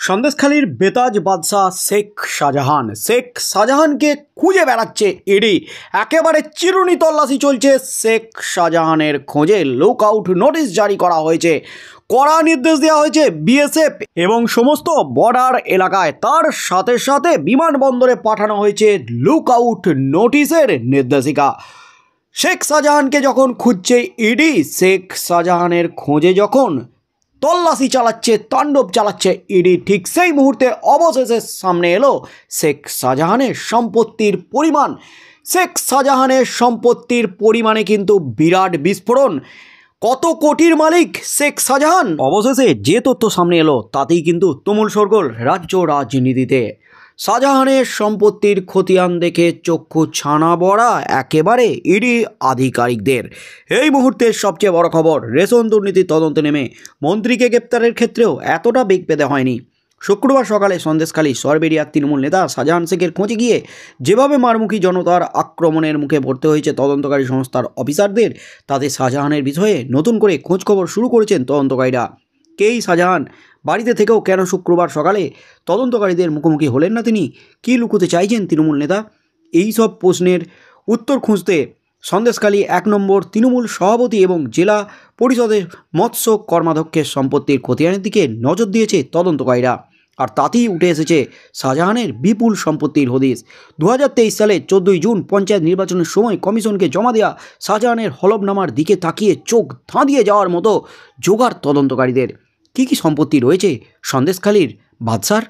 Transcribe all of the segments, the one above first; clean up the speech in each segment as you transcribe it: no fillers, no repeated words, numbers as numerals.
সন্দেশখালীর বেতাজ বাদশাহ শেখ শাহজাহানকে খুঁজে বেড়াচ্ছে ইডি। একেবারে চিরুনি তল্লাশি চলছে শেখ শাহজাহানের খোঁজে। লুক আউট নোটিশ জারি করা হয়েছে, কড়া নির্দেশ দেওয়া হয়েছে বিএসএফ এবং সমস্ত বর্ডার এলাকায়। তার সাথে সাথে বিমানবন্দরে পাঠানো হয়েছে লুক আউট নোটিশের নির্দেশিকা। শেখ শাহজাহানকে যখন খুঁজছে ইডি, শেখ শাহজাহানের খোঁজে যখন তল্লাশি চালাচ্ছে, তাণ্ডব চালাচ্ছে ইডি, ঠিক সেই মুহূর্তে অবশেষে সামনে এলো শেখ শাহজাহানের সম্পত্তির পরিমাণ। শেখ শাহজাহানের সম্পত্তির পরিমাণে কিন্তু বিরাট বিস্ফোরণ। কত কোটির মালিক শেখ শাহজাহান, অবশেষে যে তথ্য সামনে এলো তাতেই কিন্তু তুমুল শোরগোল রাজ্য রাজনীতিতে। শাহজাহানের সম্পত্তির খতিয়ান দেখে চক্ষু ছানা বড়া একেবারে ইডি আধিকারিকদের। এই মুহূর্তের সবচেয়ে বড় খবর, রেশন দুর্নীতির তদন্তে নেমে মন্ত্রীকে গ্রেপ্তারের ক্ষেত্রেও এতটা বেগ পেতে হয়নি। শুক্রবার সকালে সন্দেশখালী সরবেরিয়ার তৃণমূল নেতা শাহজাহান শেখের খোঁজে গিয়ে যেভাবে মারমুখী জনতার আক্রমণের মুখে পড়তে হয়েছে তদন্তকারী সংস্থার অফিসারদের, তাতে শাহজাহানের বিষয়ে নতুন করে খোঁজখবর শুরু করেছেন তদন্তকারীরা। কেই শাহজাহান, বাড়িতে থেকেও কেন শুক্রবার সকালে তদন্তকারীদের মুখোমুখি হলেন না তিনি? কী লুকোতে চাইছেন তৃণমূল নেতা? এই সব প্রশ্নের উত্তর খুঁজতে সন্দেশখালী 1 নম্বর তৃণমূল সভাপতি এবং জেলা পরিষদের মৎস্য কর্মাধ্যক্ষের সম্পত্তির খতিয়ানের দিকে নজর দিয়েছে তদন্তকারীরা। আর তাতেই উঠে এসেছে শাহজাহানের বিপুল সম্পত্তির হদিশ। 2023 সালে 14 জুন পঞ্চায়েত নির্বাচনের সময় কমিশনকে জমা দেওয়া শাহজাহানের হলফনামার দিকে তাকিয়ে চোখ ধাঁধিয়ে যাওয়ার মতো জোগাড় তদন্তকারীদের। কী কী সম্পত্তি রয়েছে সন্দেশখালীর বাদশার?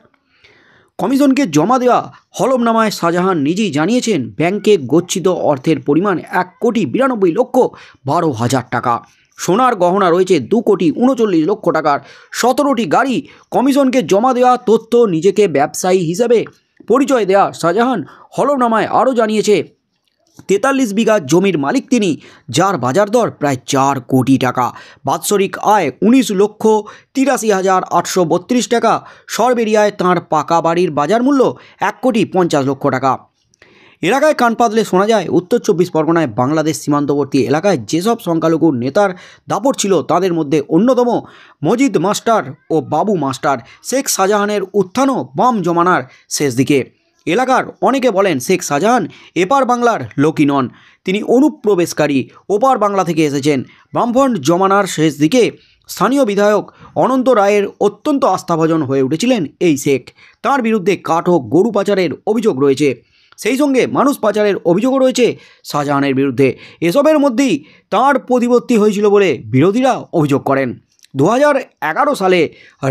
কমিশনকে জমা দেওয়া হলফনামায় শাহজাহান নিজেই জানিয়েছেন ব্যাংকে গচ্ছিত অর্থের পরিমাণ 1,92,12,000 টাকা। সোনার গহনা রয়েছে 2,39,00,000 টাকার। 17টি গাড়ি। কমিশনকে জমা দেওয়া তথ্য নিজেকে ব্যবসায়ী হিসেবে পরিচয় দেওয়া শাহজাহান হলফনামায় আরও জানিয়েছে 43 বিঘা জমির মালিক তিনি, যার বাজার দর প্রায় 4 কোটি টাকা। বাৎসরিক আয় 19,83,832 টাকা। সরবেরিয়ায় তাঁর পাকা বাড়ির বাজার মূল্য 1,50,00,000 টাকা। এলাকায় কান পাতলে শোনা যায় উত্তর 24 পরগনায় বাংলাদেশ সীমান্তবর্তী এলাকায় যেসব সংখ্যালঘু নেতার দাপট ছিল তাদের মধ্যে অন্যতম মজিদ মাস্টার ও বাবু মাস্টার। শেখ শাহজাহানের উত্থানও বাম জমানার শেষ দিকে। এলাকার অনেকে বলেন শেখ শাহজাহান এপার বাংলার লোকই নন, তিনি অনুপ্রবেশকারী, ওপার বাংলা থেকে এসেছেন। বামফ্রন্ট জমানার শেষ দিকে স্থানীয় বিধায়ক অনন্ত রায়ের অত্যন্ত আস্থাভাজন হয়ে উঠেছিলেন এই শেখ। তার বিরুদ্ধে কাঠ ও গরু পাচারের অভিযোগ রয়েছে, সেই সঙ্গে মানুষ পাচারের অভিযোগও রয়েছে শাহজাহানের বিরুদ্ধে। এসবের মধ্যেই তাঁর প্রতিপত্তি হয়েছিল বলে বিরোধীরা অভিযোগ করেন। 2011 সালে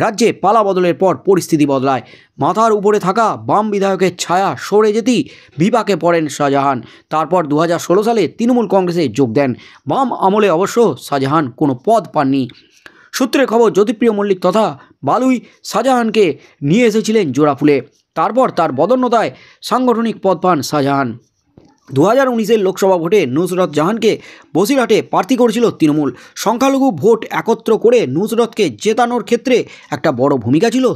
রাজ্যে পালা বদলের পর পরিস্থিতি বদলায়। মাথার উপরে থাকা বাম বিধায়কের ছায়া সরে যেতেই বিপাকে পড়েন শাহজাহান। তারপর 2016 সালে তৃণমূল কংগ্রেসে যোগ দেন। বাম আমলে অবশ্য শাহজাহান কোনো পদ পাননি। সূত্রের খবর, জ্যোতিপ্রিয় মল্লিক তথা বালুই শাহজাহানকে নিয়ে এসেছিলেন জোড়াফুলে। তারপর তার বদন্যতায় সাংগঠনিক পদ পান শাহজাহান। 2019-এর লোকসভা ভোটে নুসরত জাহানকে বসিরহাটে প্রার্থী করেছিল তৃণমূল। সংখ্যালঘু ভোট একত্র করে নুসরতকে জেতানোর ক্ষেত্রে একটা বড় ভূমিকা ছিল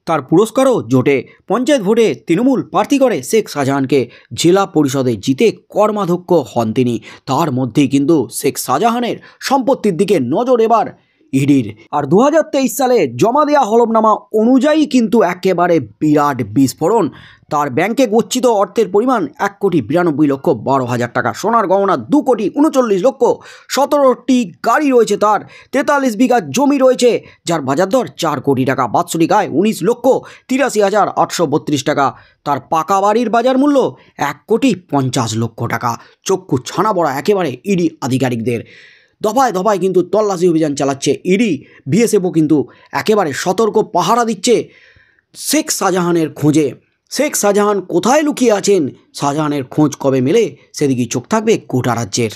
তার পুরস্কারও জোটে। পঞ্চায়েত ভোটে তৃণমূল প্রার্থী করে শেখ শাহজাহানকে। জেলা পরিষদে জিতে কর্মাধ্যক্ষ হন তিনি। তার মধ্যেই কিন্তু শেখ শাহজাহানের সম্পত্তির দিকে নজর এবার ইডির। আর 2023 সালে জমা দেওয়া হলফনামা অনুযায়ী কিন্তু একেবারে বিরাট বিস্ফোরণ। তার ব্যাংকে গচ্ছিত অর্থের পরিমাণ 1,92,12,000 টাকা। সোনার গহনা 2,39,00,000। 17টি গাড়ি রয়েছে তার। 43 বিঘা জমি রয়েছে, যার বাজার দর 4 কোটি টাকা। বাৎসরিক আয় 19,83,832 টাকা। তার পাকা বাড়ির বাজার মূল্য 1,50,00,000 টাকা। চক্ষু ছানা বড়া একেবারে ইডি আধিকারিকদের। দফায় দফায় কিন্তু তল্লাশি অভিযান চালাচ্ছে ইডি। বিএসএফও কিন্তু একেবারে সতর্ক পাহারা দিচ্ছে শেখ শাহজাহানের খোঁজে। শেখ শাহজাহান কোথায় লুকিয়ে আছেন, শাহজাহানের খোঁজ কবে মেলে, সেদিকেই চোখ থাকবে গোটা রাজ্যের।